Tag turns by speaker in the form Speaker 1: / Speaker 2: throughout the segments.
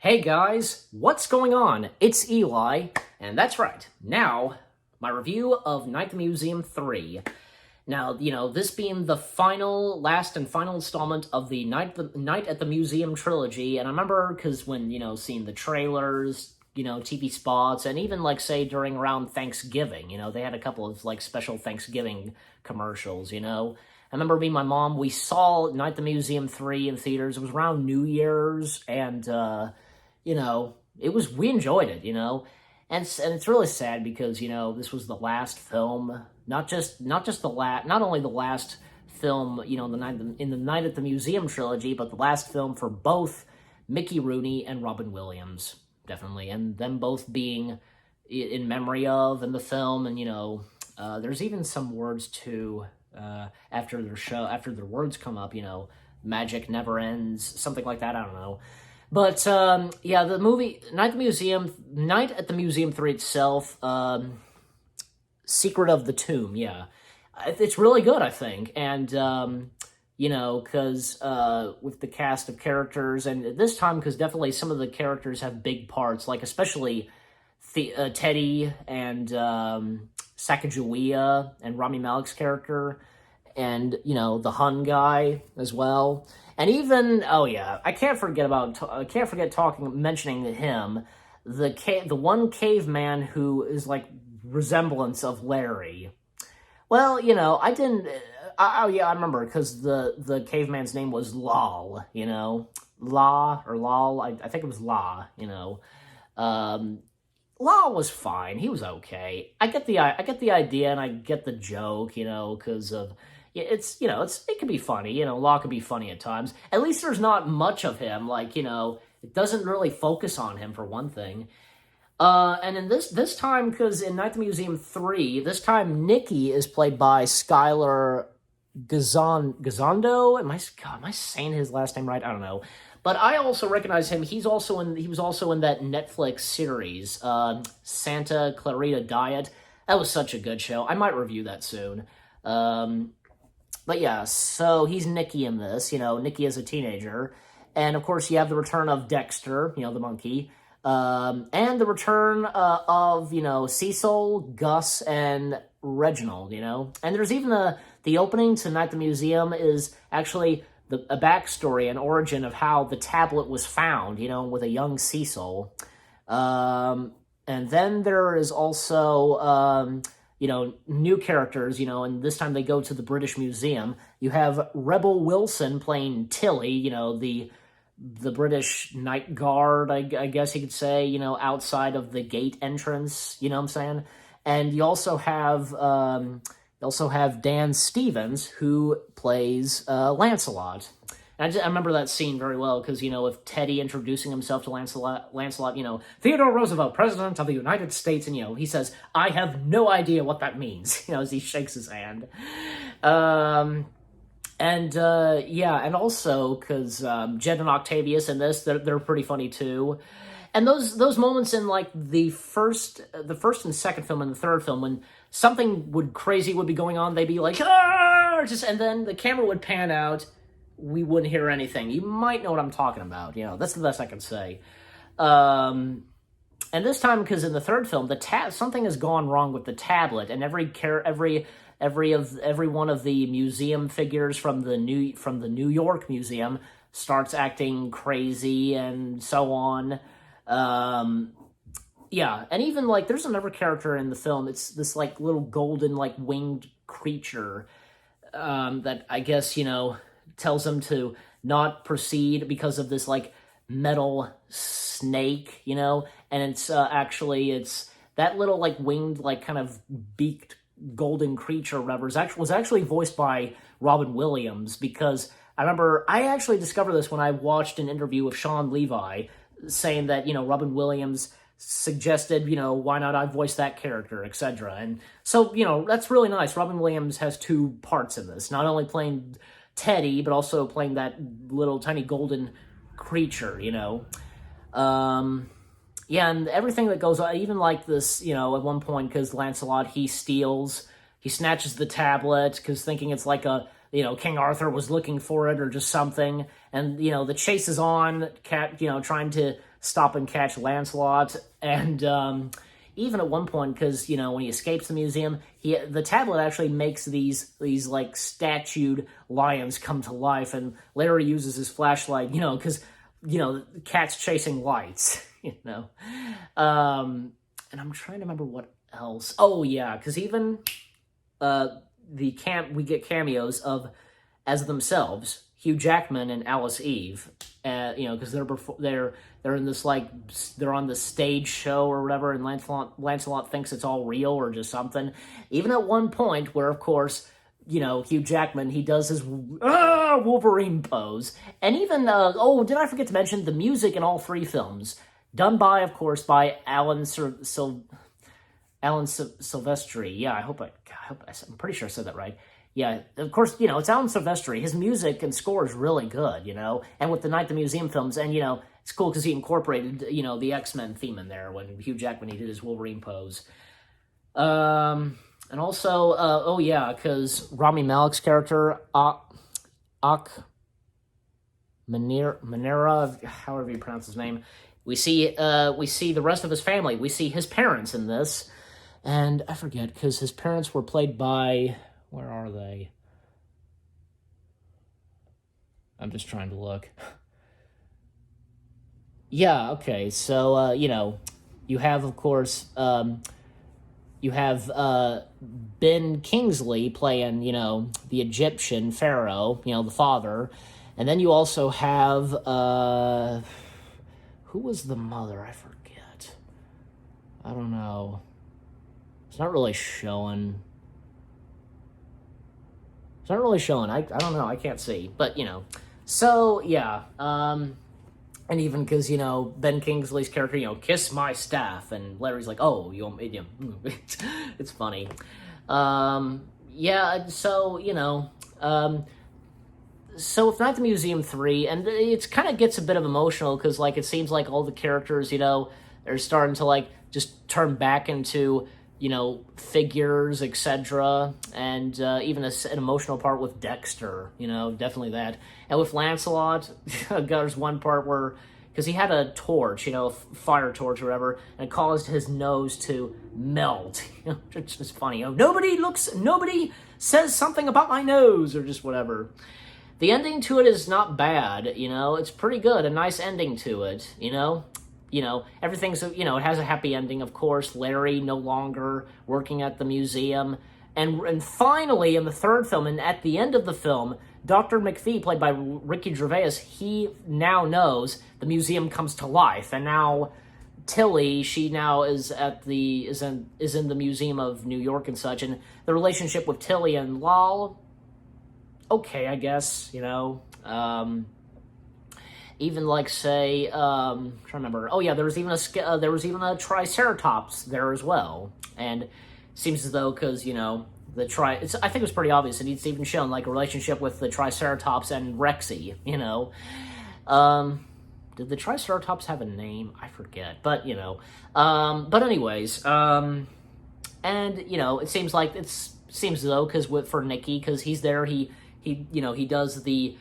Speaker 1: Hey guys, what's going on? It's Eli, and that's right, now, my review of Night at the Museum 3. Now, this being the last and final installment of the Night at the Museum trilogy, and I remember, because when, seeing the trailers, TV spots, and even, say, during around Thanksgiving, they had a couple of, special Thanksgiving commercials, I remember me and my mom, we saw Night at the Museum 3 in theaters. It was around New Year's, and, we enjoyed it, and it's really sad because, this was the last film, not only the last film, in the Night at the Museum trilogy, but the last film for both Mickey Rooney and Robin Williams, definitely, and them both being in memory of in the film, and, there's even some words too, after their words come up, magic never ends, something like that, I don't know. But, the movie, Night at the Museum 3 itself, Secret of the Tomb, yeah. It's really good, I think, and, because, with the cast of characters, and this time, because definitely some of the characters have big parts, especially Teddy and, Sacagawea and Rami Malek's character, and, the Hun guy as well. And even, I can't forget mentioning him, the one caveman who is resemblance of Larry. Well, I remember, because the caveman's name was Lal, La, or Lal, I think it was La, Lal was fine, he was okay. I get the idea, and I get the joke, because of... it can be funny, Law can be funny at times. At least there's not much of him, it doesn't really focus on him, for one thing. And in this time, because in Night at the Museum 3, this time Nikki is played by Skylar Gisondo. Am I saying his last name right? I don't know. But I also recognize him. He was also in that Netflix series, Santa Clarita Diet. That was such a good show. I might review that soon. But yeah, so he's Nikki in this, Nikki as a teenager. And of course you have the return of Dexter, the monkey. And the return of, Cecil, Gus, and Reginald, And there's even the opening to Night at the Museum is actually a backstory, an origin of how the tablet was found, with a young Cecil. And then there is also... new characters, and this time they go to the British Museum. You have Rebel Wilson playing Tilly, the British night guard, I guess you could say, outside of the gate entrance, you know what I'm saying? And you also have Dan Stevens, who plays Lancelot. And I remember that scene very well, because, with Teddy introducing himself to Lancelot, Theodore Roosevelt, President of the United States, and, he says, I have no idea what that means, as he shakes his hand. And also, because Jed and Octavius in this, they're pretty funny, too. And those moments in, the first and second film and the third film, when something crazy would be going on, they'd be like, ah! And then the camera would pan out, we wouldn't hear anything. You might know what I'm talking about. That's the best I can say. And this time, because in the third film, something has gone wrong with the tablet, and every one of the museum figures from the New York Museum starts acting crazy and so on. And even there's another character in the film. It's this little golden winged creature that I guess tells them to not proceed because of this metal snake, and it's actually it's that little winged kind of beaked golden creature or whatever was actually voiced by Robin Williams, because I remember I actually discovered this when I watched an interview with Sean Levi saying that Robin Williams suggested why not I voice that character, etc. And so that's really nice. Robin Williams has two parts in this, not only playing Teddy, but also playing that little tiny golden creature, and everything that goes on, even this, at one point, because Lancelot, he snatches the tablet, because thinking it's King Arthur was looking for it or just something, and, the chase is on, trying to stop and catch Lancelot, and even at one point, because when he escapes the museum, the tablet actually makes these like statued lions come to life, and Larry uses his flashlight, because the cat's chasing lights, and I'm trying to remember what else. Oh yeah, because even we get cameos of as themselves Hugh Jackman and Alice Eve, because they're in this they're on the stage show or whatever, and Lancelot thinks it's all real or just something. Even at one point where, of course, Hugh Jackman, he does his Wolverine pose, and even did I forget to mention the music in all three films, done by, of course, by Alan Silvestri. Yeah, I'm pretty sure I said that right. Yeah, of course, it's Alan Silvestri. His music and score is really good, and with the Night at the Museum films, and, it's cool because he incorporated, the X-Men theme in there when Hugh Jackman, he did his Wolverine pose. And also, because Rami Malek's character, Manera, however you pronounce his name, we see the rest of his family. We see his parents in this, and I forget, because his parents were played by... Where are they? I'm just trying to look. Yeah, okay, so, you have, of course, you have Ben Kingsley playing, the Egyptian pharaoh, the father, and then you also have, who was the mother? I forget. I don't know. It's not really showing... I don't know. I can't see. But, So, yeah. And even because, Ben Kingsley's character, kiss my staff. And Larry's like, oh, it's funny. Yeah, so, so with Night at the Museum 3, and it kind of gets a bit of emotional because, it seems like all the characters, they're starting to, just turn back into... figures, etc., and even an emotional part with Dexter, definitely that. And with Lancelot, there's one part where, because he had a torch, a fire torch or whatever, and it caused his nose to melt. It's just funny. Nobody says something about my nose, or just whatever. The ending to it is not bad, it's pretty good, a nice ending to it, everything's, it has a happy ending, of course. Larry no longer working at the museum. And finally, in the third film, and at the end of the film, Dr. McPhee, played by Ricky Gervais, he now knows the museum comes to life. And now Tilly, she now is in the Museum of New York and such. And the relationship with Tilly and Lal, okay, I guess, even say, trying to remember. Oh yeah, there was even a Triceratops there as well, and it seems as though because I think it was pretty obvious, and it's even shown a relationship with the Triceratops and Rexy. Did the Triceratops have a name? I forget, but but anyways, and it seems as though because for Nicky, because he's there, he does the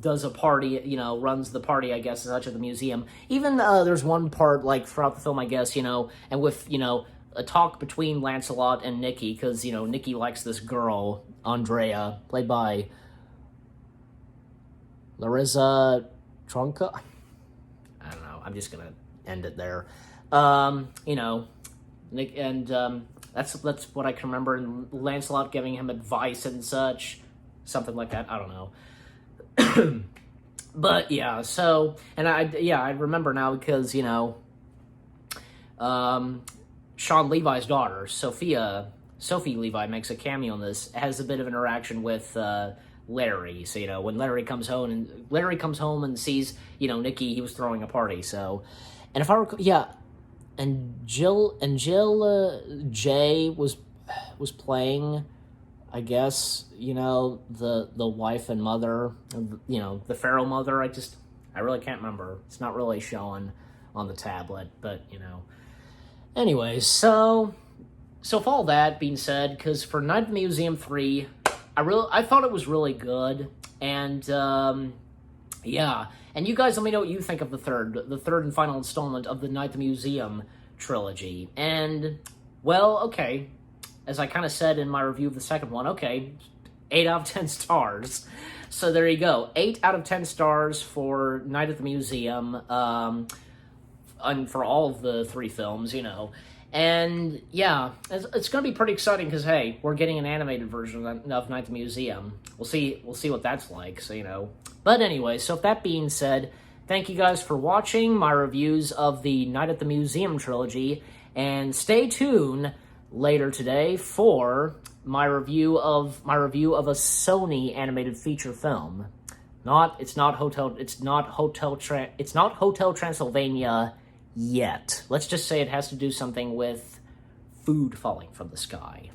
Speaker 1: does a party, runs the party, I guess, as such, at the museum. Even there's one part throughout the film, I guess, and with a talk between Lancelot and Nicky, because Nicky likes this girl, Andrea, played by Larissa Tronca. I don't know. I'm just gonna end it there. Nick, and that's what I can remember. And Lancelot giving him advice and such. Something like that. I don't know. But yeah, so, and I remember now because, Sean Levi's daughter, Sophie Levi, makes a cameo in this, has a bit of interaction with Larry. So, when Larry comes home and sees, Nicky, he was throwing a party. So, and if I recall, yeah, and Jill Jay was playing, I guess, the wife and mother, the Pharaoh mother. I really can't remember. It's not really showing on the tablet, but, Anyways, so with all that being said, because for Night at the Museum 3, I thought it was really good, and, yeah, And you guys let me know what you think of the third and final installment of the Night at the Museum trilogy. And, well, okay, as I kind of said in my review of the second one, okay, 8 out of 10 stars. So there you go. 8 out of 10 stars for Night at the Museum, and for all of the 3 films, you know. And, yeah, it's going to be pretty exciting because, hey, we're getting an animated version of Night at the Museum. We'll see what that's like, so, you know. But anyway, so with that being said, thank you guys for watching my reviews of the Night at the Museum trilogy, and stay tuned later today for my review of a Sony animated feature film. It's not Hotel Transylvania yet. Let's just say it has to do something with food falling from the sky.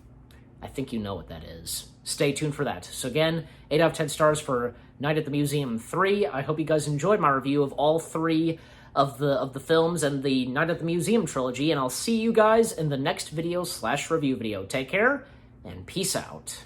Speaker 1: I think you know what that is. Stay tuned for that. So again, 8 out of 10 stars for Night at the Museum 3. I hope you guys enjoyed my review of all 3 of the films and the Night at the Museum trilogy, and I'll see you guys in the next video /review video. Take care, and peace out.